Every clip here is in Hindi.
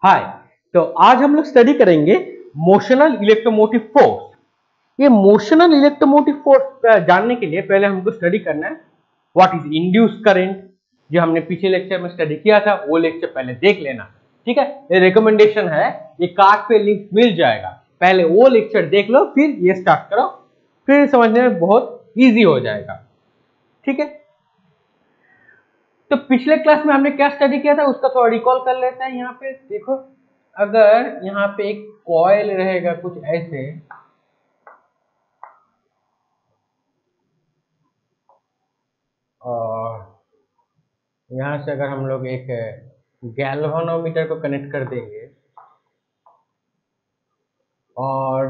हाय। तो आज हम लोग स्टडी करेंगे मोशनल इलेक्ट्रोमोटिव फोर्स। ये मोशनल इलेक्ट्रोमोटिव फोर्स जानने के लिए पहले हमको स्टडी करना है व्हाट इज इंड्यूस करंट। जो हमने पिछले लेक्चर में स्टडी किया था वो लेक्चर पहले देख लेना, ठीक है। ये रिकमेंडेशन है, ये कार्ड पे लिंक मिल जाएगा, पहले वो लेक्चर देख लो फिर ये स्टार्ट करो, फिर समझने में बहुत इजी हो जाएगा, ठीक है। तो पिछले क्लास में हमने क्या स्टडी किया था उसका थोड़ा रिकॉल कर लेते हैं। यहाँ पे देखो, अगर यहाँ पे एक कॉइल रहेगा कुछ ऐसे, और यहाँ से अगर हम लोग एक गैल्वेनोमीटर को कनेक्ट कर देंगे और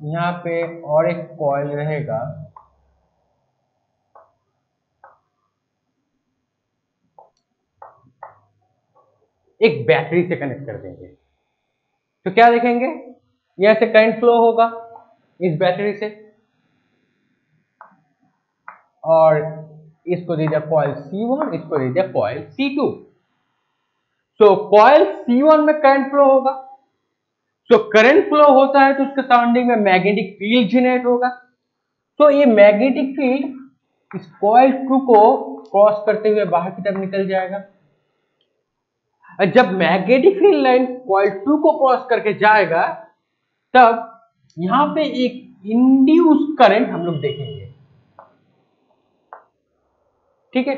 यहाँ पे और एक कॉइल रहेगा, एक बैटरी से कनेक्ट कर देंगे, तो क्या देखेंगे, यहाँ से करंट फ्लो होगा इस बैटरी से, और इसको दे दिया कॉइल C1, इसको दे दिया कॉइल C2। सो कॉइल C1 में करंट फ्लो होगा, सो करंट फ्लो होता है तो उसके सराउंडिंग में मैग्नेटिक फील्ड जनरेट होगा। तो ये मैग्नेटिक फील्ड इस कॉइल 2 को क्रॉस करते हुए बाहर की तरफ निकल जाएगा। जब मैग्नेटिक फील्ड लाइन कॉइल 2 को क्रॉस करके जाएगा तब यहां पे एक इंड्यूस करंट हम लोग देखेंगे, ठीक है।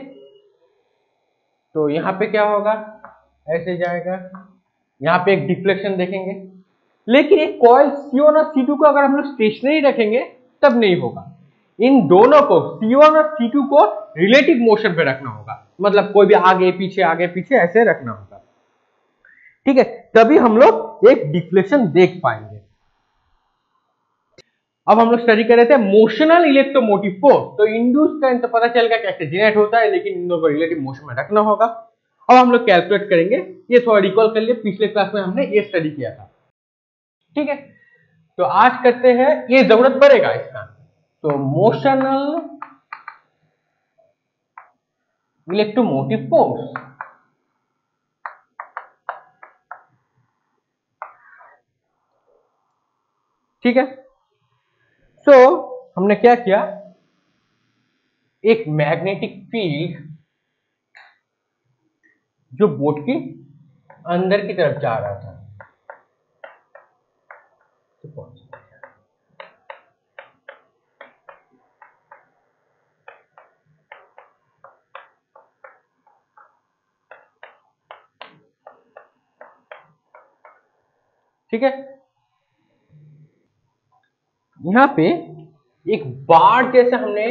तो यहां पे क्या होगा, ऐसे जाएगा, यहां पे एक डिफ्लेक्शन देखेंगे, लेकिन एक कॉइल C1 और C2 को अगर हम लोग स्टेशनरी रखेंगे तब नहीं होगा। इन दोनों को C1 और C2 को रिलेटिव मोशन पे रखना होगा, मतलब कोई भी आगे पीछे ऐसे रखना होगा, ठीक है, तभी हम लोग एक डिफ्लेक्शन देख पाएंगे। अब हम लोग स्टडी कर रहे थे मोशनल इलेक्ट्रोमोटिव फोर्स। तो इंड्यूस करंट तो पता चल गया कैसे जनरेट होता है, लेकिन इन दोनों को रिलेटिव मोशन में रखना होगा। अब हम लोग कैलकुलेट करेंगे, ये थोड़ा रिकॉल कर लिए, पिछले क्लास में हमने ये स्टडी किया था, ठीक है। तो आज करते हैं, ये जरूरत पड़ेगा इसका। तो मोशनल इलेक्ट्रोमोटिव फोर्स, ठीक है। तो हमने क्या किया, एक मैग्नेटिक फील्ड जो बोट के अंदर की तरफ जा रहा था, ठीक है। यहां पे एक बार जैसे हमने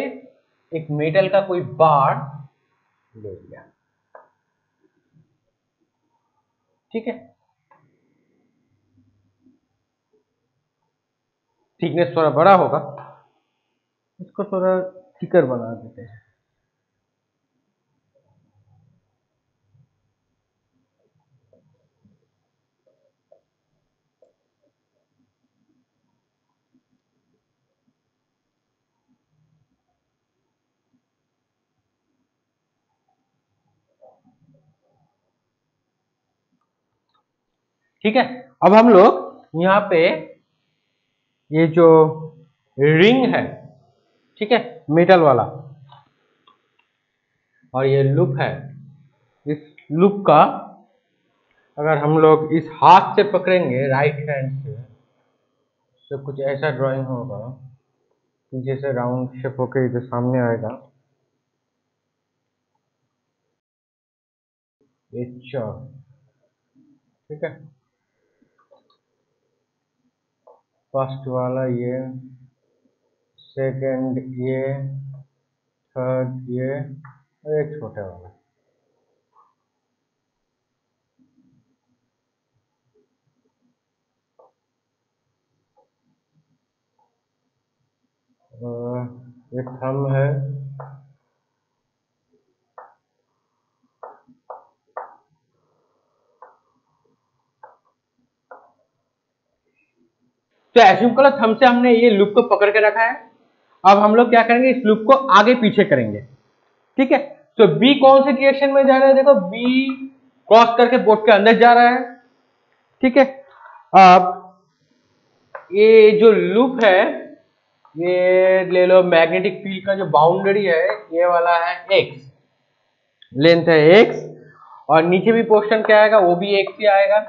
एक मेटल का कोई बार ले लिया, ठीक है। थिकनेस थोड़ा बड़ा होगा, इसको थोड़ा थिकर बना देते हैं, ठीक है। अब हम लोग यहाँ पे ये जो रिंग है, ठीक है, मेटल वाला, और ये लूप है, इस लूप का अगर हम लोग इस हाथ से पकड़ेंगे राइट हैंड से तो कुछ ऐसा ड्राइंग होगा, पीछे से राउंड शेप होकर इधर सामने आएगा, ठीक है। फर्स्ट वाला ये, सेकंड ये, थर्ड ये, और एक छोटे वाला, एक थंब है, तो एज्यूम करो थंब से हमने ये लूप को पकड़ के रखा है। अब हम लोग क्या करेंगे, इस लूप को आगे पीछे करेंगे, ठीक है। तो बी कौन से डायरेक्शन में जा रहा है, देखो बी क्रॉस करके बोर्ड के अंदर जा रहा है। ठीक है, अब ये जो लूप है, ये ले लो मैग्नेटिक फील्ड का जो बाउंड्री है, ये वाला है x, लेंथ है x, और नीचे भी पोर्शन क्या आएगा, वो भी x ही आएगा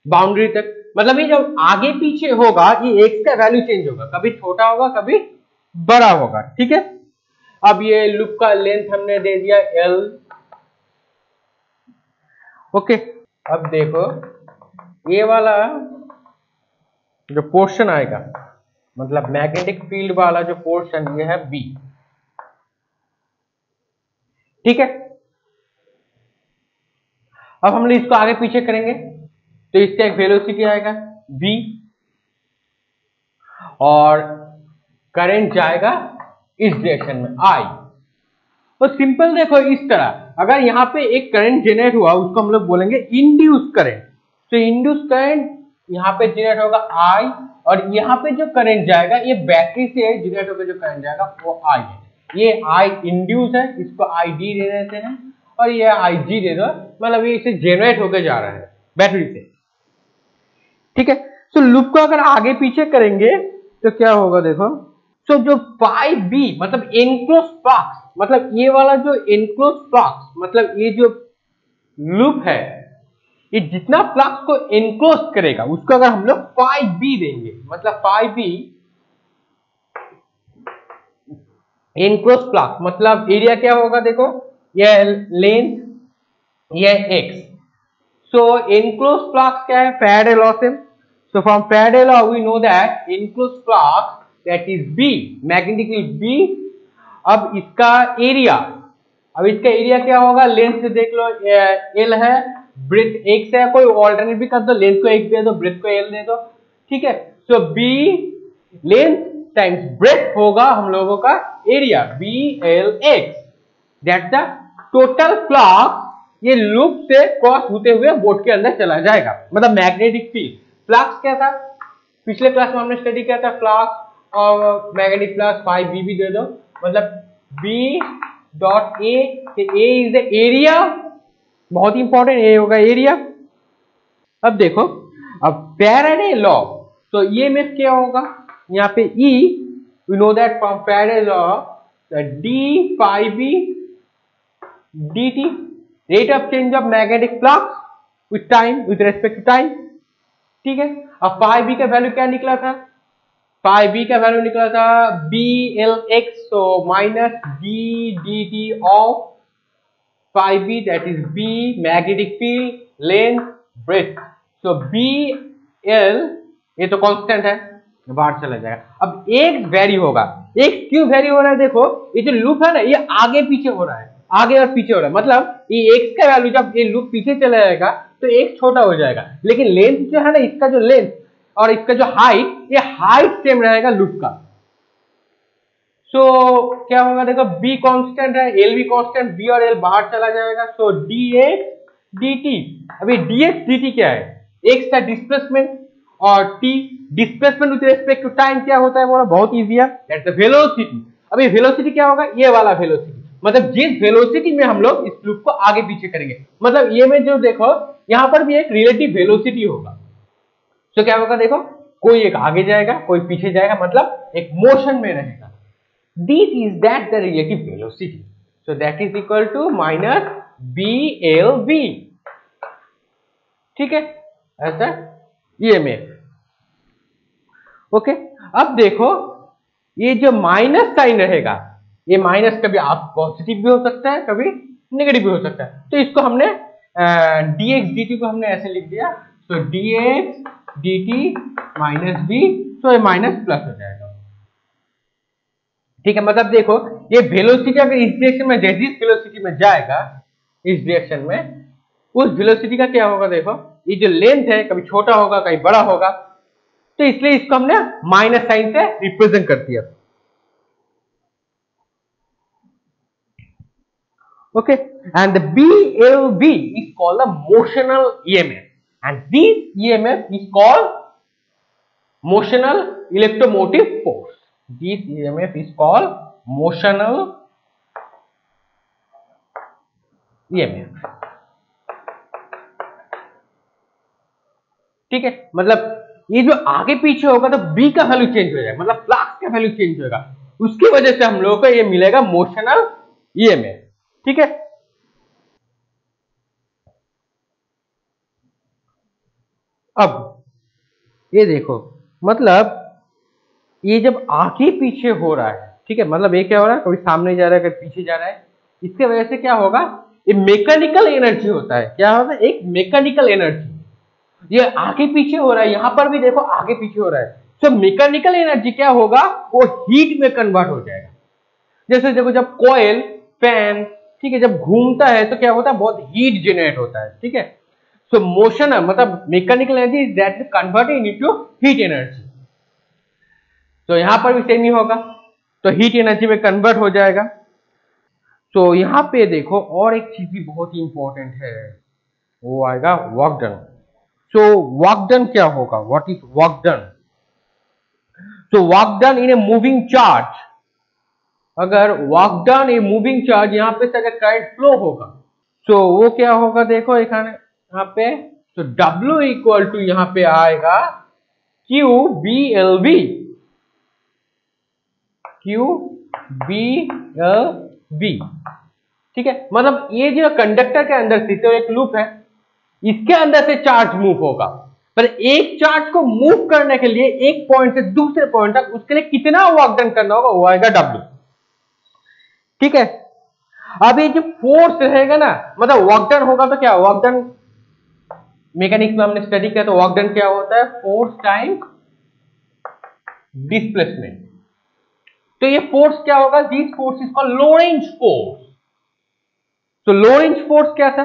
बाउंड्री तक। मतलब ये जब आगे पीछे होगा, ये x का वैल्यू चेंज होगा, कभी छोटा होगा कभी बड़ा होगा। ठीक है, अब ये लूप का लेंथ हमने दे दिया l। ओके, अब देखो ये वाला जो पोर्शन आएगा, मतलब मैग्नेटिक फील्ड वाला जो पोर्शन, ये है b। ठीक है, अब हम इसको आगे पीछे करेंगे तो इसका एक वेलोसिटी आएगा v, और करंट जाएगा इस डायरेक्शन में I। तो सिंपल देखो, इस तरह अगर यहाँ पे एक करंट जनरेट हुआ, उसको हम लोग बोलेंगे इंड्यूस करंट। तो इंड्यूस करंट यहाँ पे जनरेट होगा I, और यहाँ पे जो करंट जाएगा, ये बैटरी से जनरेट होकर जो करंट जाएगा वो I है। ये I इंड्यूस है, इसको ID दे देते हैं, और ये IG दे दो, मतलब ये इसे जनरेट होकर जा रहा है बैटरी से। ठीक है, तो लूप को अगर आगे पीछे करेंगे तो क्या होगा देखो, तो जो पाई बी मतलब एनक्लोज फ्लक्स, मतलब ये वाला जो एनक्लोज फ्लक्स, मतलब ये जो लूप है, ये जितना फ्लक्स को एनक्लोज करेगा उसको अगर हम लोग पाई बी देंगे, मतलब पाई बी एनक्लोज फ्लक्स, मतलब एरिया क्या होगा देखो, यह लेंथ, यह एक्स। सो एनक्लोज फ्लक्स क्या है, फैराडे लॉ से। So from Faraday law we know that enclosed flux, that is B, magnetic field B। अब इसका एरिया, क्या होगा, लेंथ से देख लो, L है, ब्रेथ x है, कोई ऑल्टरनेट भी कर दो, लेंथ को x दे दो, ब्रेथ को L दे दो। ठीक है, सो B लेंथ टाइम्स ब्रेथ होगा हम लोगों का area, BLX, that's the total flux. ये लूप से क्रॉस होते हुए बोर्ड के अंदर चला जाएगा, मतलब मैग्नेटिक फील्ड। फ्लक्स क्या था, पिछले क्लास में हमने स्टडी किया था, फ्लक्स और मैग्नेटिक फ्लक्स फाई बी भी दे दो, मतलब B dot A, A is the area, बहुत इंपॉर्टेंट, ए होगा एरिया। अब देखो, अब फैराडे लॉ, तो ये में क्या होगा, यहाँ पे E, we know that from Faraday law D phi B D T, rate of change of magnetic flux with time, with respect to time. ठीक है, अब फाई बी का वैल्यू क्या निकला था, फाई बी का वैल्यू निकला था B L X, so minus D D T of phi B, that is B magnetic field, length, breadth. So B L, ये तो कांस्टेंट है, बाहर चला जाएगा। अब एक वेरी होगा, एक क्यों वेरी हो रहा है देखो, ये जो लूप है ना, ये आगे पीछे हो रहा है, आगे और पीछे हो रहा है, मतलब ये एक्स का वैल्यू जब ये लूप पीछे चला जाएगा तो एक छोटा हो जाएगा, लेकिन लेंथ जो है ना, इसका जो लेंथ और इसका जो हाइट, ये हाइट सेम रहेगा लूप का। सो क्या होगा देखो, बी कांस्टेंट है, एल भी कांस्टेंट, बी और एल बाहर चला जाएगा, so D X D T. अभी डी एक्स डी टी क्या है, एक्स का डिस्प्लेसमेंट, और T displacement with respect to time क्या होता है, बोला बहुत इजी है, दैट्स द वेलोसिटी। अभी वेलोसिटी क्या होगा, ये वाला वेलोसिटी, मतलब जिस वेलोसिटी में हम लोग इस लूप को आगे पीछे करेंगे, मतलब ये में जो देखो यहां पर भी एक रिलेटिव वेलोसिटी होगा। तो क्या होगा देखो, कोई एक आगे जाएगा, कोई पीछे जाएगा, मतलब एक मोशन में रहेगा। This is that the relative velocity, so that is equal to minus BLV। ठीक है, ऐसा EMF। ओके, अब देखो ये जो माइनस साइन रहेगा, ये माइनस कभी आप पॉजिटिव भी हो सकता है, कभी नेगेटिव भी हो सकता है। तो इसको हमने dx dt को हमने ऐसे लिख दिया, तो dx dt माइनस b, तो ये माइनस प्लस हो जाएगा। ठीक है, मतलब देखो ये वेलोसिटी अगर इस डायरेक्शन में, जिस वेलोसिटी में जाएगा इस डायरेक्शन में, उस वेलोसिटी का क्या होगा देखो, ये जो लेंथ है कभी छोटा होगा कभी बड़ा होगा, तो इसलिए इसको हमने माइनस साइन से रिप्रेजेंट कर दिया। Okay, and the BLV is called the motional EMF, and this EMF is called motional electromotive force. This EMF is called motional EMF. ठीक है, मतलब ये जो आगे पीछे होगा तो बी का वैल्यू चेंज हो जाएगा, मतलब फ्लक्स का वैल्यू चेंज होगा, उसकी वजह से हम लोगों को ये मिलेगा मोशनल ईएमएफ। ठीक है, अब ये देखो, मतलब ये जब आगे पीछे हो रहा है, ठीक है, मतलब ये क्या हो रहा है, कभी सामने जा रहा है कभी पीछे जा रहा है, इसके वजह से क्या होगा, ये मैकेनिकल एनर्जी होता है। क्या होता है, एक मैकेनिकल एनर्जी, ये आगे पीछे हो रहा है, यहां पर भी देखो आगे पीछे हो रहा है, तो मैकेनिकल एनर्जी क्या होगा, वो हीट में कन्वर्ट हो जाएगा। जैसे देखो, जब कॉइल, फैन, ठीक है, जब घूमता है तो क्या होता है, बहुत हीट जनरेट होता है। ठीक है, सो मोशन मतलब mechanical energy is that converted into heat energy. तो यहां पर भी सेम ही होगा, तो हीट एनर्जी में कन्वर्ट हो जाएगा। तो यहां पे देखो और एक चीज भी बहुत ही इंपॉर्टेंट है, वो आएगा work done. So work done क्या होगा, what is work done? So work done in a moving charge, अगर work done a moving charge, यहां पे से अगर करंट फ्लो होगा, तो वो क्या होगा, देखो यहाँ पे, तो W इक्वल टू यहां पे आएगा Q B L V, Q B L V. ठीक है, मतलब ये जो कंडक्टर के अंदर से, तो एक लूप है, इसके अंदर से चार्ज मूव होगा, पर एक चार्ज को मूव करने के लिए एक पॉइंट से दूसरे पॉइंट तक उसके लिए कितना वर्क डन करना होगा, वो आएगा W। ठीक है, अब ये जो फोर्स रहेगा ना, मतलब वर्क डन होगा, तो क्या वर्क डन मैकेनिक्स में हमने स्टडी किया, तो वर्क डन क्या होता है, फोर्स टाइम डिस्प्लेसमेंट। तो ये फोर्स क्या होगा, this force is called Lorentz force. तो लोरेंज फोर्स क्या था,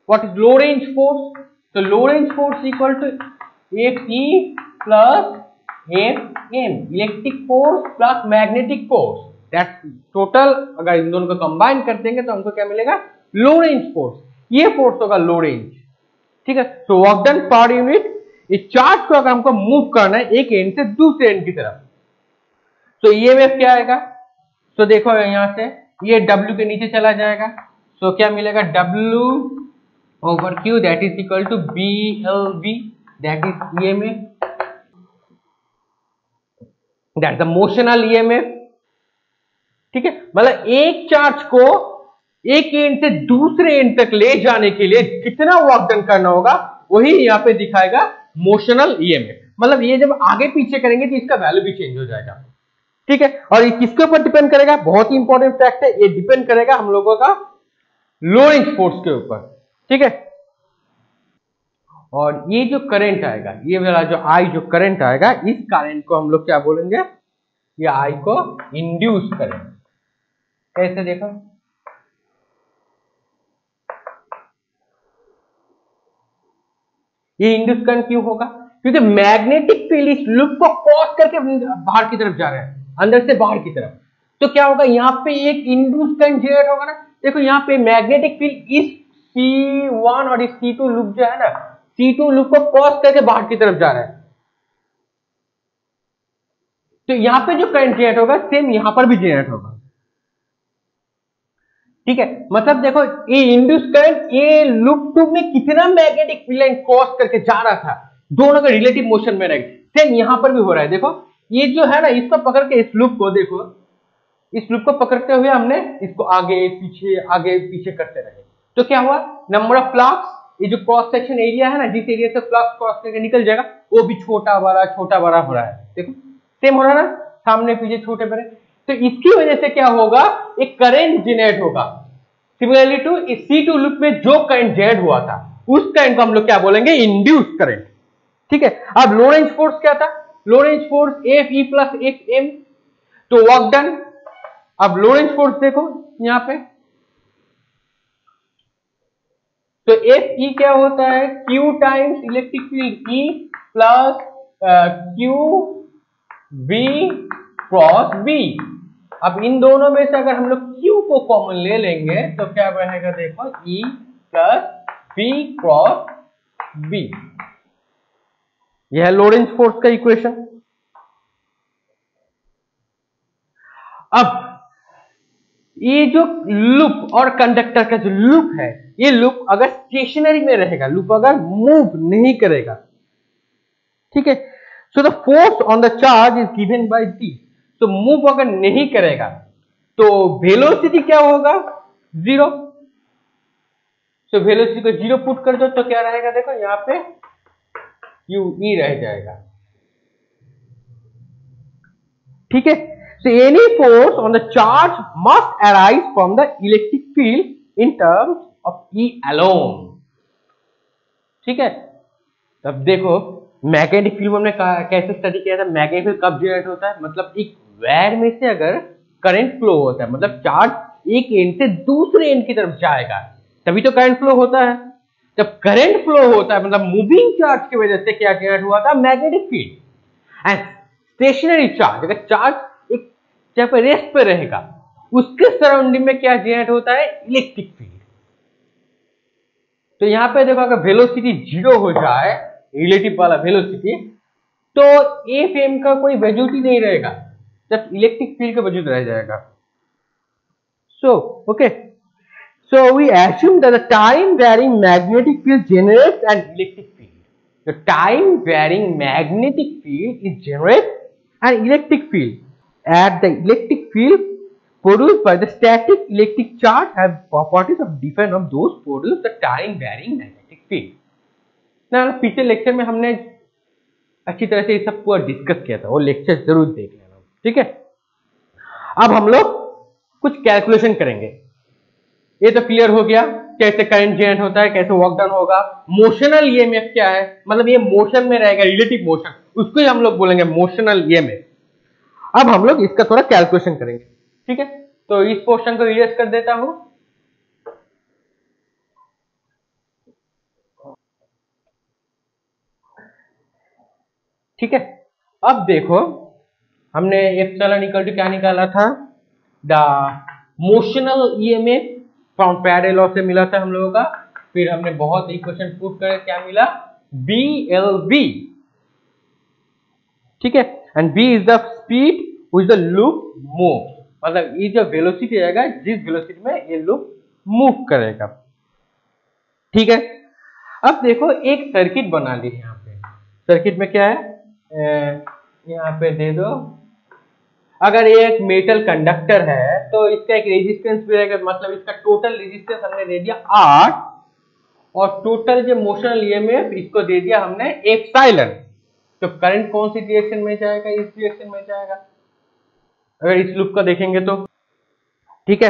व्हाट इज लोरेंज फोर्स? तो Lorentz force equal to F E plus F M, electric force plus magnetic force, that total अगर इन दोनों को कंबाइन कर देंगे तो हमको क्या मिलेगा, लोरेंज फोर्स। ये फोर्स होगा लोरेंज। ठीक है, तो वर्क डन पर यूनिट, इस चार्ज को अगर हमको मूव करना है एक एंड से दूसरे एंड की तरफ, तो ईएमएफ क्या आएगा, तो देखो यहां से ये W के नीचे चला जाएगा, तो क्या मिलेगा, W over Q that is equal to BLV, that is EMF, that is the motional EMF. ठीक है, मतलब एक चार्ज को एक एंड से दूसरे एंड तक ले जाने के लिए कितना वर्क डन करना होगा, वही यहाँ पे दिखाएगा मोशनल ईएमएफ। मतलब ये जब आगे पीछे करेंगे तो इसका वैल्यू भी चेंज हो जाएगा। ठीक है, और ये किसके ऊपर डिपेंड करेगा, बहुत ही इंपॉर्टेंट फैक्ट है, ये डिपेंड करेगा हम लोगों का लोरेंज फोर्स के ऊपर। ठीक है, और ये जो करंट आएगा, ये वाला जो आई जो करंट आएगा, इस करंट को हम लोग क्या बोलेंगे, ये आई को इंड्यूस करंट। कैसे देखो, ये इंड्यूस करंट क्यों होगा, क्योंकि मैग्नेटिक फील्ड इस लूप को क्रॉस करके बाहर की तरफ जा रहा है, अंदर से बाहर की तरफ। तो क्या होगा, यहाँ पे एक इंड्यूस करंट जनरेट होगा ना। देखो यहाँ पे मैग्नेटिक फील्ड इस C1 और इस C2 लूप जो है ना, C2 लूप को क्रॉस करके बाहर की तरफ जा रहा है, तो यहाँ पे जो करंट जनरेट होगा सेम यहाँ पर भी जनरेट होगा। ठीक है, मतलब देखो ये इंड्यूस करंट ये लूप 2 में कितना मैग्नेटिक फील्ड लाइन क्रॉस करके जा रहा था, दोनों के रिलेटिव मोशन में रहेगा, सेम यहां पर भी हो रहा है। देखो ये जो है ना, इसको पकड़ के इस लूप को देखो, इस लूप को पकड़ते हुए हमने इसको आगे पीछे करते रहे, तो क्या हुआ, नंबर ऑफ फ्लक्स, ये जो क्रॉस सेक्शन एरिया है ना, जिस एरिया से फ्लक्स क्रॉस करके निकल जाएगा, वो भी छोटा बड़ा हो रहा है। देखो सेम हो रहा है ना, सामने पीछे छोटे बड़े, तो इसकी वजह से क्या होगा, एक करंट जनरेट होगा। सिमिलरली टू इस C2 लूप में जो करंट जनरेट हुआ था, उस करंट को हम लोग क्या बोलेंगे, इंड्यूस करंट। ठीक है, अब लोरेंज फोर्स क्या था, Lorentz force F E plus F M, तो वर्क डन। अब लोरेंज फोर्स देखो यहां पे, तो F E क्या होता है, Q times electric field E plus Q B cross B। अब इन दोनों में से अगर हम लोग Q को कॉमन ले लेंगे तो क्या बनेगा, देखो E plus B cross B, यह है लोरेंज फोर्स का इक्वेशन। अब ये जो लूप और कंडक्टर का जो लूप है, ये लूप अगर स्टेशनरी में रहेगा, लूप अगर मूव नहीं करेगा, ठीक है। So the force on the charge is given by D. तो मूव अगर नहीं करेगा तो वेलोसिटी क्या होगा, जीरो। सो वेलोसिटी को जीरो पुट कर दो तो क्या रहेगा, देखो यहाँ पे यू ई रह जाएगा। ठीक है। So any force on the charge must arise from the electric field in terms of E alone. ठीक है। तब देखो मैग्नेटिक फील्ड हमने कैसे स्टडी किया था, मैग्नेटिक फील्ड कब जनरेट होता है, मतलब एक वायर में से अगर करंट फ्लो होता है, मतलब चार्ज एक एंड से दूसरे एंड की तरफ जाएगा तभी तो करंट फ्लो होता है। जब करंट फ्लो होता है मतलब मूविंग चार्ज की वजह से क्या जनरेट हुआ था, magnetic field. And stationary charge, अगर चार्ज एक जगह पे रेस्ट पे रहेगा उसके सराउंडिंग में क्या जनरेट होता है, इलेक्ट्रिक फील्ड। तो यहां पे देखो अगर वेलोसिटी जीरो हो जाए, रिलेटिव वाला वेलोसिटी, तो एफ एम का कोई वैल्यू ही नहीं रहेगा, जब इलेक्ट्रिक फील्ड का वजूद रह जाएगा। So okay, so we assume that the time varying magnetic field generates an electric field. The time varying magnetic field is generates an electric field. At the electric field produced by the static electric charge have properties of different of those produce the time varying magnetic field. ना पिछले लेक्चर में हमने अच्छी तरह से ये सब पूरा डिस्कस किया था, वो लेक्चर जरूर देख लेना। ठीक है। अब हम लोग कुछ कैलकुलेशन करेंगे। ये तो क्लियर हो गया कैसे करंट जनरेट होता है, कैसे वर्क डन होगा। मोशनल ईएमएफ क्या है, मतलब ये मोशन में रहेगा, रिलेटिव मोशन, उसको ही हम लोग बोलेंगे मोशनल ईएमएफ। अब हम लोग इसका थोड़ा कैलकुलेशन करेंगे। ठीक है, तो इस पोर्शन को इरेज कर देता हूं। ठीक है, अब देखो हमने एप्सिलॉन इक्वल टू क्या निकाला था, the motional EMF from Faraday law से मिला था हम लोगों का। फिर हमने बहुत इक्वेशन पुट कर क्या मिला, BLV। ठीक है, and B is the speed which the loop move, मतलब ये जो वेलोसिटी रहेगा जिस वेलोसिटी में ये लूप मूव करेगा। ठीक है, अब देखो एक सर्किट बना ली यहाँ पे। सर्किट में क्या है, यहाँ पे दे दो, अगर ये एक मेटल कंडक्टर है तो इसका एक रेजिस्टेंस भी रहेगा, मतलब इसका टोटल रेजिस्टेंस हमने दे दिया R, और टोटल जो मोशनल ईएमएफ इसको दे दिया हमने एप्सिलॉन। तो करंट कौन सी डायरेक्शन में जाएगा, इस डायरेक्शन में जाएगा अगर इस लूप का देखेंगे तो। ठीक है,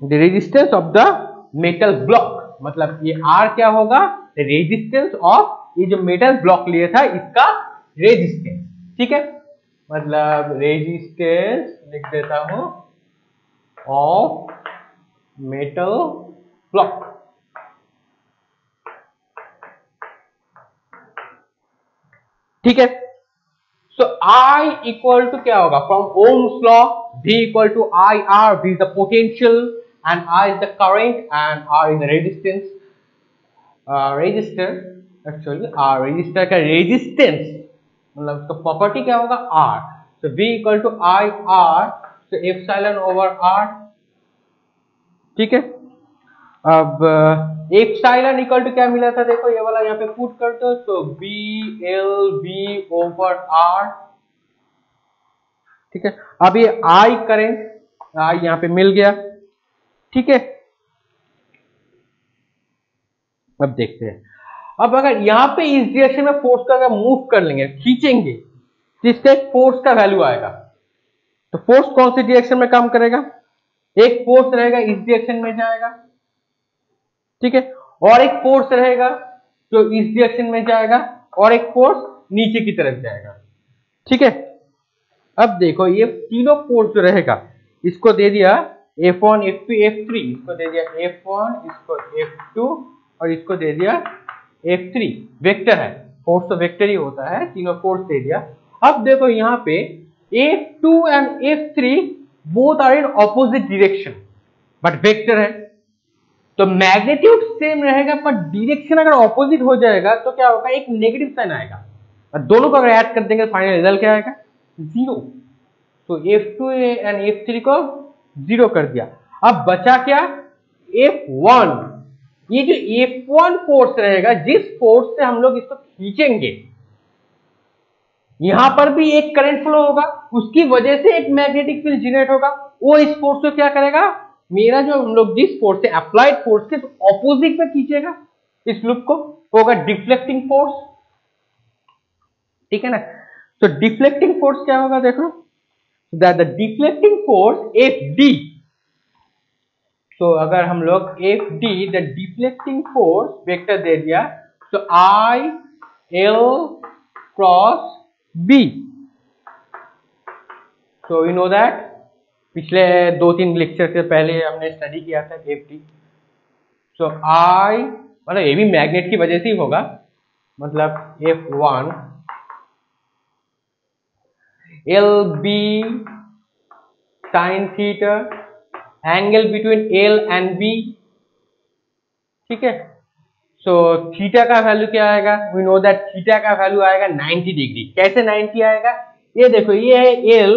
the resistance of the metal block, मतलब ये R क्या होगा, रेजिस्टेंस ऑफ ये जो मेटल ब्लॉक लिया था इसका रेजिस्टेंस। ठीक है, मतलब रेजिस्टेंस लिख देता हूं ऑफ मेटल ब्लॉक। ठीक है, सो I इक्वल टू क्या होगा, from Ohm's law V equal to IR, V is the potential and I is the current and R is the resistance. Resistor actually resistor का रेजिस्टेंस मतलब उसका प्रॉपर्टी क्या होगा, R। तो V इक्वल टू IR, तो एप्सिलॉन ओवर R। ठीक है, अब एप्सिलॉन इक्वल टू क्या मिला था, देखो ये वाला यहाँ पे पुट कर दो, तो BLV ओवर R। ठीक है, अब ये I करंट I यहाँ पे मिल गया। ठीक है, अब देखते हैं, अब अगर यहाँ पे इस डायरेक्शन में फोर्स का अगर मूव कर लेंगे, खींचेंगे, तो इसका एक फोर्स का वैल्यू आएगा। तो फोर्स कौन सी डायरेक्शन में काम करेगा, एक फोर्स रहेगा इस डायरेक्शन में जाएगा। ठीक है, और एक फोर्स रहेगा जो इस डायरेक्शन में जाएगा, और एक फोर्स नीचे की तरफ जाएगा। ठीक है, अब देखो ये तीनों फोर्स जो रहेगा इसको दे दिया F1 F2 F3, इसको दे दिया F1, इसको F2 और इसको दे दिया F3। वेक्टर है, फोर्स तो वेक्टर ही होता है, तीनों फोर्स दे दिया। अब देखो यहाँ पे F2 and F3 both are in opposite direction but vector है, तो मैग्नीट्यूड सेम रहेगा पर डायरेक्शन अगर ऑपोजिट हो जाएगा तो क्या होगा, एक नेगेटिव साइन आएगा, और दोनों को अगर ऐड कर देंगे फाइनल रिजल्ट क्या आएगा, 0। तो F2 एंड F3 को 0 कर दिया। अब बचा क्या, F1, ये जो F1 फोर्स रहेगा, जिस फोर्स से हम लोग इसको खींचेंगे, यहां पर भी एक करंट फ्लो होगा, उसकी वजह से एक मैग्नेटिक फील्ड जनरेट होगा। वो इस फोर्स को क्या करेगा, मेरा जो हम लोग जिस फोर्स से अप्लाइड फोर्स के ऑपोजिट में खींचेगा इस लूप को, होगा डिफ्लेक्टिंग फोर्स। ठीक है ना। तो डिफ्लेक्टिंग फोर्स क्या होगा, देखो that the deflecting force FD। तो अगर हम लोग FD the deflecting force vector दे दिया, तो IL क्रॉस B। तो यू नो दैट पिछले 2-3 लेक्चर से पहले हमने स्टडी किया था FD। तो I मतलब ये भी मैग्नेट की वजह से ही होगा, मतलब F1 LB sin theta, angle between L and B। ठीक है। सो थीटा का वैल्यू क्या आएगा, वी नो दैट थीटा का वैल्यू आएगा 90 डिग्री। कैसे 90 आएगा, ये देखो, ये है L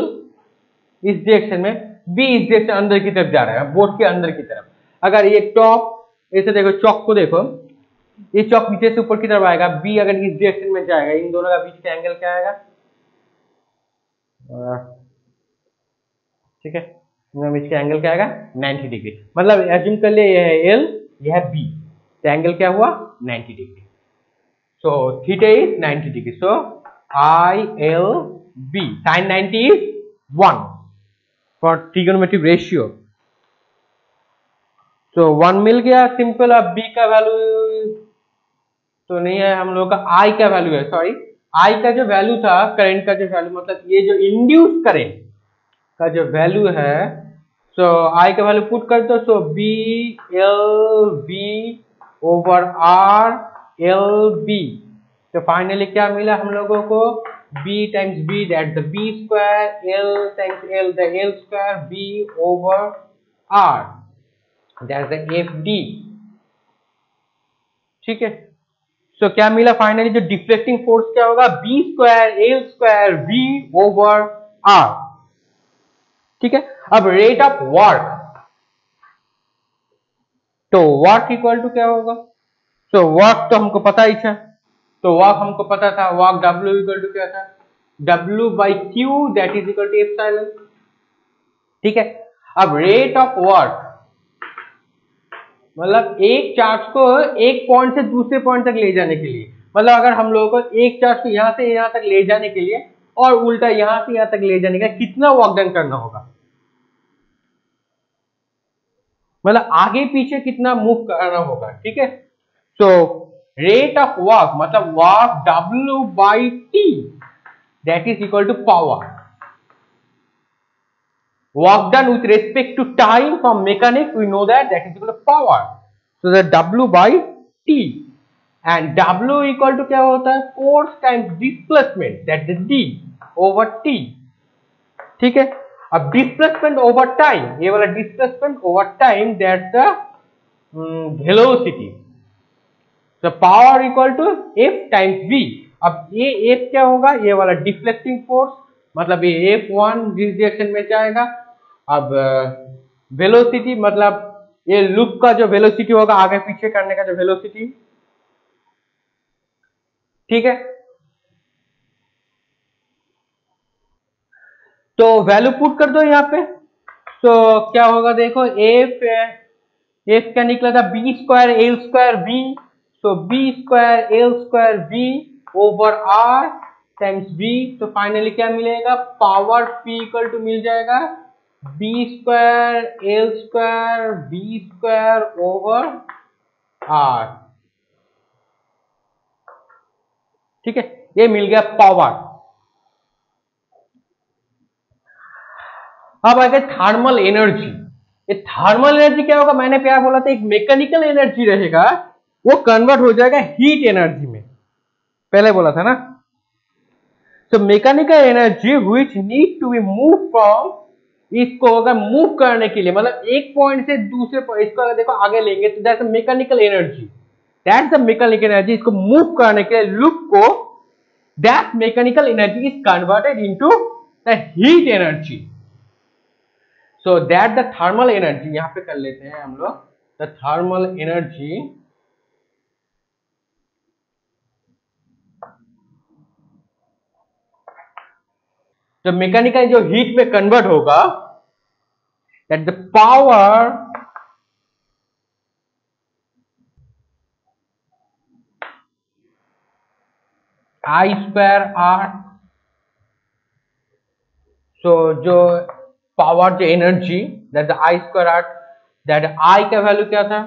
इस डायरेक्शन में, B इस डायरेक्शन अंदर की तरफ जा रहा है, बोर्ड के अंदर की तरफ। अगर ये टॉप ऐसे देखो, चौक को देखो, ये चौक नीचे से ऊपर की तरफ आएगा, B अगर इस डायरेक्शन में जाएगा, इन दोनों का बीच का एंगल क्या आएगा, ठीक है, बीच का एंगल क्या आएगा 90 डिग्री। मतलब एज्यूम कर ले ये है L, ये है B, तो एंगल क्या हुआ 90 degree. So theta is 90 degree. So ILB sin 90 is 1 for trigonometric ratio. So 1 मिल गया सिंपल। अब B का वैल्यू तो नहीं है, हम लोग का I का वैल्यू है, सॉरी I का जो वैल्यू था, करंट का जो वैल्यू, मतलब ये जो इंड्यूस करंट का जो वैल्यू है, सो I का वैल्यू पुट कर दो। सो BLV ओवर RLB। तो फाइनली क्या मिला हम लोगों को, B times B that the B square, L times L the L square, B over R that the FD। ठीक है। सो क्या मिला फाइनली, जो डिफ्लेक्टिंग फोर्स क्या होगा, B square L square V over R। ठीक है। अब रेट ऑफ वर्क, तो वर्क इक्वल टू क्या होगा, तो वर्क तो हमको पता ही था, तो वर्क हमको पता था, वर्क W इक्वल टू क्या था, W by Q that is equal to epsilon. ठीक है। अब रेट ऑफ वर्क मतलब एक चार्ज को एक पॉइंट से दूसरे पॉइंट तक ले जाने के लिए, मतलब अगर हम लोगों को एक चार्ज को यहां से यहां तक ले जाने के लिए और उल्टा यहां से यहां तक ले जाने का कितना वर्क डन करना होगा, मतलब आगे पीछे कितना मूव करना होगा। ठीक है। सो रेट ऑफ वर्क मतलब work W by T that is equal to power, work done with respect to time from mechanics, we know that that is equal to power. So that W by T and W equal to क्या होता है, force times displacement that is D over T। ठीक है। अब डिस्प्लेसमेंट ओवर टाइम, ये वाला displacement over time that's the velocity. तो power equal to F times V। अब ये F क्या होगा, ये वाला डिफ्लेक्टिंग फोर्स, मतलब ये F1 जिस डायरेक्शन में जाएगा। अब वेलोसिटी मतलब ये लूप का जो वेलोसिटी होगा, आगे पीछे करने का जो वेलोसिटी। ठीक है। तो वैल्यू पुट कर दो यहाँ पे, तो क्या होगा देखो, F क्या निकला था, B square L square V। तो B square L square V over R times V। तो फाइनली क्या मिलेगा, पावर P इक्वल टू मिल जाएगा B square L square V square over R। ठीक है, ये मिल गया पावर। अब आ गया थर्मल एनर्जी। ये थर्मल एनर्जी क्या होगा, मैंने क्या बोला था, एक मैकेनिकल एनर्जी रहेगा, वो कन्वर्ट हो जाएगा हीट एनर्जी में, पहले बोला था ना। तो mechanical energy which need to be move from, इसको अगर मूव करने के लिए, मतलब एक पॉइंट से दूसरे पॉइंट, इसको अगर देखो आगे लेंगे तो that's mechanical energy, that's the mechanical energy. इसको मूव करने के लिए लूप को, that mechanical energy is converted into the heat energy. So that the thermal energy, यहां पे कर लेते हैं हम लोग, द थर्मल एनर्जी जो मैकेनिकल जो हीट में कन्वर्ट होगा, that the power I square R. So जो पावर जो energy that the I square R, that I का वैल्यू क्या था?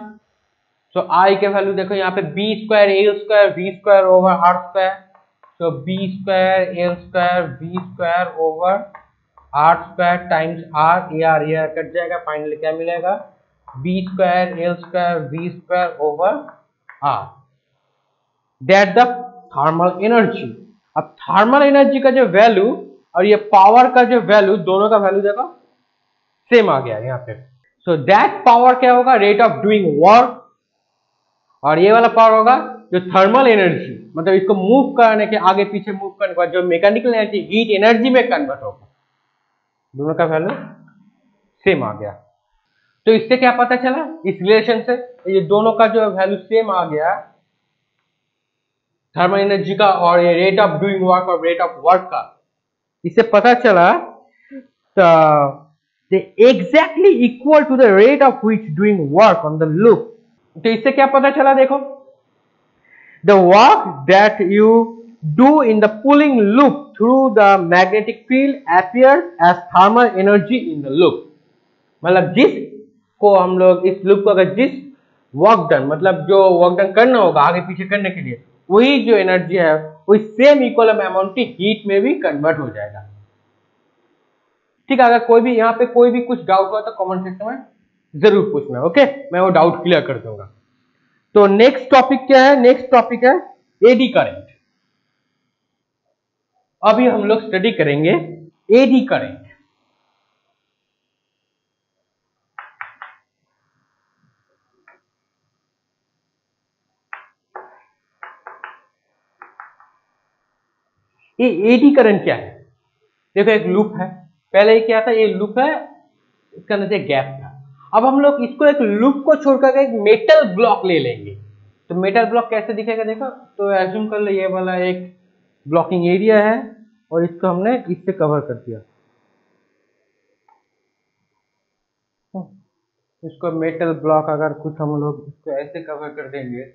सो I के वैल्यू देखो यहाँ पे B square L square V square over R square. So B square L square V square over R square times R, ए आर कट जाएगा, फाइनली क्या मिलेगा? B square L square V square over R, that the thermal energy. अब थर्मल एनर्जी का जो वैल्यू और ये पावर का जो वैल्यू, दोनों का वैल्यू देखो सेम आ गया यहाँ पे। सो दैट पावर क्या होगा? रेट ऑफ डूइंग वर्क, और ये वाला पावर होगा जो थर्मल एनर्जी, मतलब इसको मूव करने के आगे पीछे मूव करने के बाद जो मैकेनिकल एनर्जी हीट एनर्जी में कन्वर्ट होगा, दोनों का वैल्यू सेम आ गया। तो इससे क्या पता चला? इस रिलेशन से ये दोनों का जो वैल्यू सेम आ गया थर्मल एनर्जी का और ये रेट ऑफ डूइंग वर्क और रेट ऑफ वर्क का, इससे पता चला exactly equal to the rate of which doing work on the loop. तो इससे क्या पता चला? देखो, the work that you do in the pulling loop through the magnetic field appears as thermal energy in the loop. मतलब जिस को हम लोग इस लूप को अगर जिस वर्क डन, मतलब जो वर्क डन करना होगा आगे पीछे करने के लिए, वही जो एनर्जी है वही सेम इक्वल अमाउंट की हीट में भी कन्वर्ट हो जाएगा। ठीक है, अगर कोई भी यहाँ पे कोई भी कुछ डाउट हुआ तो कमेंट सेक्शन में जरूर पूछना, ओके, मैं वो डाउट क्लियर कर दूंगा। तो नेक्स्ट टॉपिक क्या है? नेक्स्ट टॉपिक है एडी करंट। अभी हम लोग स्टडी करेंगे एडी करंट। ये एडी करंट क्या है? देखो, एक लूप है, पहले ये क्या था? ये लूप है, इसका अंदर से गैप था। अब हम लोग इसको एक लूप को छोड़कर एक मेटल ब्लॉक ले लेंगे। तो मेटल ब्लॉक कैसे दिखेगा? देखो, तो एज्यूम कर लो ये वाला एक ब्लॉकिंग एरिया है और इसको हमने इससे कवर कर दिया। इसको मेटल ब्लॉक अगर कुछ हम लोग इसको ऐसे कवर कर देंगे,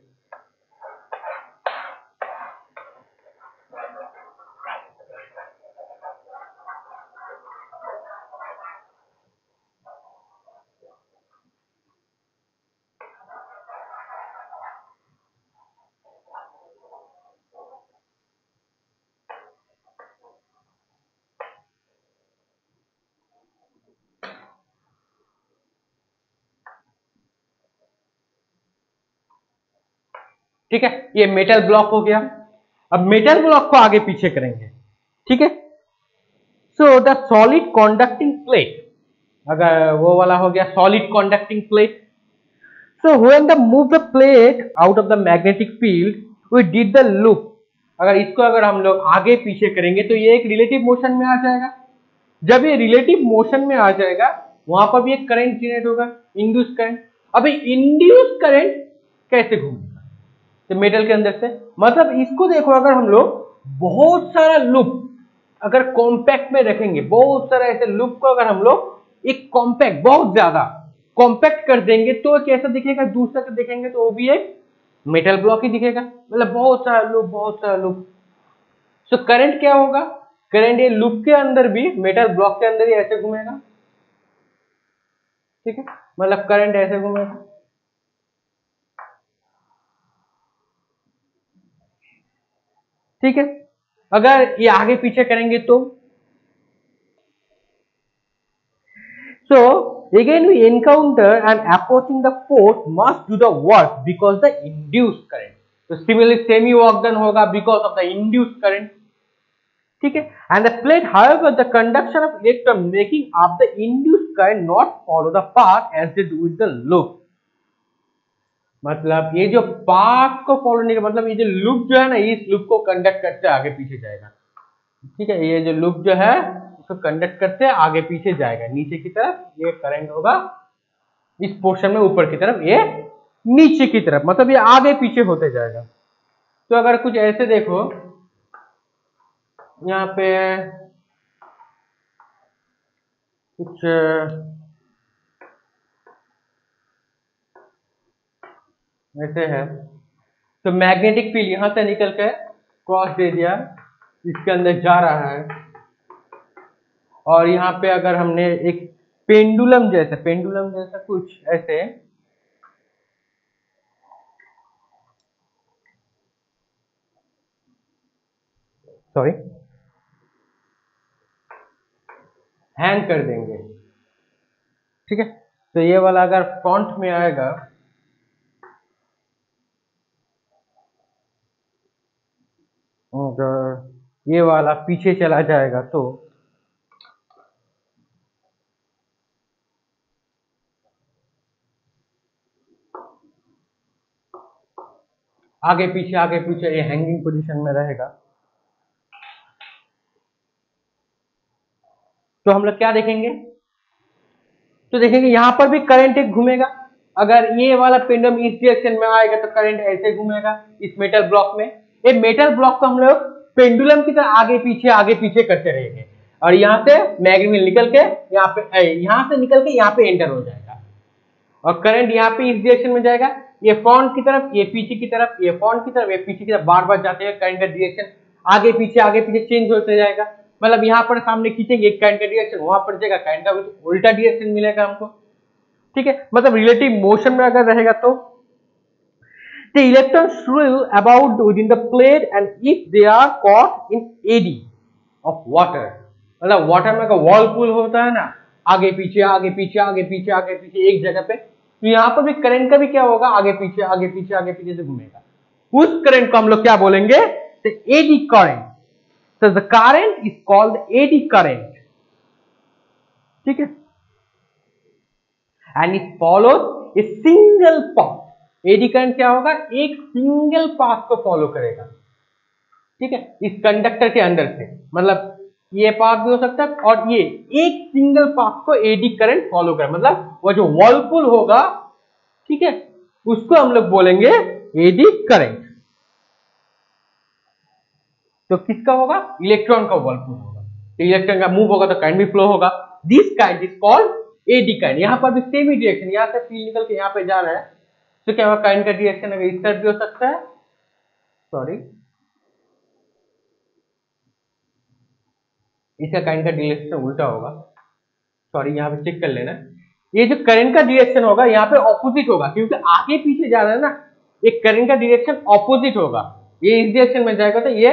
ठीक है, ये मेटल ब्लॉक हो गया। अब मेटल ब्लॉक को आगे पीछे करेंगे, ठीक है। So the solid conducting plate, अगर वो वाला हो गया solid conducting plate. So when the move the plate out of the magnetic field we did the loop. अगर इसको अगर हम लोग आगे पीछे करेंगे तो ये एक रिलेटिव मोशन में आ जाएगा। जब ये रिलेटिव मोशन में आ जाएगा वहां पर भी एक करंट जनरेट होगा, इंड्यूस करंट। अभी इंड्यूस करंट कैसे घूमेगा? तो मेटल के अंदर से, मतलब इसको देखो, अगर हम लोग बहुत सारा लूप अगर कॉम्पैक्ट में रखेंगे, बहुत सारा ऐसे लूप को अगर हम लोग एक कॉम्पैक्ट बहुत ज्यादा कॉम्पैक्ट कर देंगे तो कैसा दिखेगा? दूसरा से देखेंगे तो वो भी एक मेटल ब्लॉक ही दिखेगा, मतलब बहुत सारा लूप, बहुत सारा लूप। सो करंट क्या होगा? करंट ये लूप के अंदर भी, मेटल ब्लॉक के अंदर ही ऐसे घूमेगा, ठीक है, मतलब करंट ऐसे घूमेगा। ठीक है, अगर ये आगे पीछे करेंगे तो so again we encounter and approaching the force must do the work because the induced current। तो similarly semi work done होगा because of the induced current, ठीक है। and the plate however the conduction of electron making up the induced current not follow the path as they do with the loop। मतलब ये जो पाथ को फॉलो नहीं, मतलब ये जो लूप जो है ना, इस लूप को कंडक्ट करते आगे पीछे जाएगा, ठीक है। ये जो लूप जो है उसको कंडक्ट करते आगे पीछे जाएगा नीचे की तरफ, ये करंट होगा इस पोर्शन में ऊपर की तरफ, ये नीचे की तरफ, मतलब ये आगे पीछे होते जाएगा। तो अगर कुछ ऐसे देखो, यहाँ पे कुछ ऐसे है, तो मैग्नेटिक फील्ड यहां से निकल के क्रॉस दे दिया, इसके अंदर जा रहा है, और यहाँ पे अगर हमने एक पेंडुलम जैसा कुछ ऐसे हैंग कर देंगे, ठीक है। तो ये वाला अगर फ्रंट में आएगा, अगर ये वाला पीछे चला जाएगा तो आगे पीछे ये हैंगिंग पोजीशन में रहेगा। तो हम लोग क्या देखेंगे, तो देखेंगे यहां पर भी करंट एक घूमेगा। अगर ये वाला पेंडुलम इस डायरेक्शन में आएगा तो करंट ऐसे घूमेगा इस मेटल ब्लॉक में। ये मेटल ब्लॉक को हम लोग पेंडुलम की तरह आगे पीछे करते रहेंगे, और यहाँ से मैग्नेट निकल के यहाँ से निकल के यहाँ पे एंटर हो जाएगा, और करंट यहाँ पे इस डायरेक्शन में जाएगा, ये फ्रंट की तरफ, ये पीछे की तरफ, ये फ्रंट की तरफ, ये पीछे की तरफ, बार बार जाते हुए करंट का डायरेक्शन आगे पीछे चेंज होते जाएगा। मतलब यहाँ पर सामने खींचेंगे करंट का डायरेक्शन, वहां पर जाएगा करंट का उल्टा डायरेक्शन मिलेगा हमको, ठीक है। मतलब रिलेटिव मोशन में अगर रहेगा तो the electrons swirl about within the plate and if they are caught in eddy of water, मतलब वाटर में का whirlpool होता है ना, आगे पीछे एक जगह पे, तो यहाँ पर भी करंट का भी क्या होगा, आगे पीछे से घूमेगा। उस करंट को हम लोग क्या बोलेंगे, eddy current. So the current is called eddy current, ठीक है, and it follows a single path। Eddy current क्या होगा, एक सिंगल पाथ को फॉलो करेगा, ठीक है, इस कंडक्टर के अंदर से, मतलब ये पाथ भी हो सकता है, और ये एक सिंगल पाथ को एडी करंट फॉलो करे, मतलब वो जो व्हर्लपूल होगा, ठीक है, उसको हम लोग बोलेंगे एडी करंट। तो किसका होगा, इलेक्ट्रॉन का व्हर्लपूल होगा, तो इलेक्ट्रॉन का मूव होगा तो करंट भी फ्लो होगा। This current is called eddy current. यहां पर भी सेम ही डायरेक्शन, यहां से फील्ड निकल के यहां पे जा रहा है, तो क्या होगा, करंट का डायरेक्शन अगर इस तरफ भी हो सकता है, इसका करंट का डायरेक्शन उल्टा होगा, यहां पे चेक कर लेना, ये जो करंट का डायरेक्शन होगा यहाँ पे ऑपोजिट होगा, क्योंकि आगे पीछे जा रहा है ना, एक करंट का डायरेक्शन ऑपोजिट होगा, ये इस डायरेक्शन में जाएगा तो ये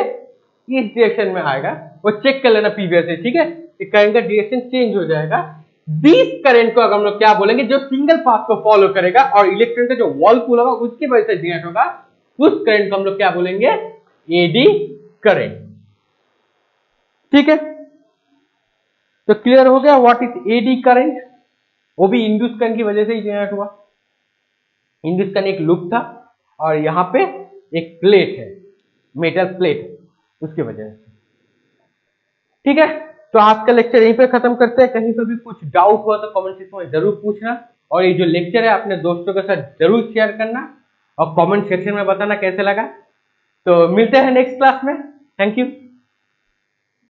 इस डायरेक्शन में आएगा, वो चेक कर लेना प्रीवियस से, ठीक है, करंट का डायरेक्शन चेंज हो जाएगा। दिस करंट को अगर हम लोग क्या बोलेंगे, जो सिंगल पाथ को फॉलो करेगा और इलेक्ट्रॉन का जो व्हर्लपूल होगा उसकी वजह से जनरेट होगा, उस करंट को हम लोग क्या बोलेंगे, एडी करंट, ठीक है। तो क्लियर हो गया व्हाट इज एडी करंट, वो भी इंड्यूस करंट की वजह से ही जनरेट हुआ। इंड्यूस करंट एक लूप था और यहाँ पे एक प्लेट है, मेटल प्लेट, उसकी वजह से, ठीक है। तो आज का लेक्चर यहीं पे खत्म करते हैं। कहीं पर भी कुछ डाउट हुआ तो कमेंट सेक्शन में जरूर पूछना, और ये जो लेक्चर है अपने दोस्तों के साथ जरूर शेयर करना, और कमेंट सेक्शन में बताना कैसे लगा। तो मिलते हैं नेक्स्ट क्लास में, थैंक यू।